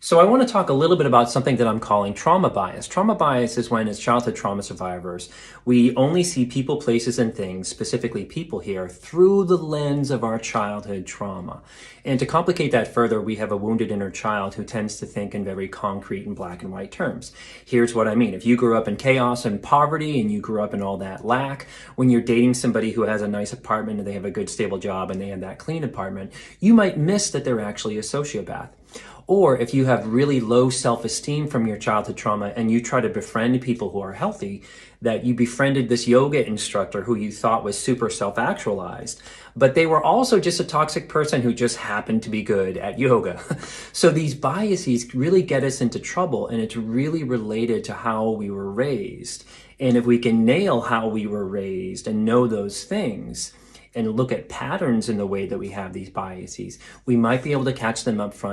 So I want to talk a little bit about something that I'm calling trauma bias. Trauma bias is when, as childhood trauma survivors, we only see people, places, and things, specifically people here, through the lens of our childhood trauma. And to complicate that further, we have a wounded inner child who tends to think in very concrete and black and white terms. Here's what I mean. If you grew up in chaos and poverty and you grew up in all that lack, when you're dating somebody who has a nice apartment and they have a good stable job and they have that clean apartment, you might miss that they're actually a sociopath. Or if you have really low self-esteem from your childhood trauma and you try to befriend people who are healthy, that you befriended this yoga instructor who you thought was super self-actualized, but they were also just a toxic person who just happened to be good at yoga. So these biases really get us into trouble, and it's really related to how we were raised. And if we can nail how we were raised and know those things, and look at patterns in the way that we have these biases, we might be able to catch them up front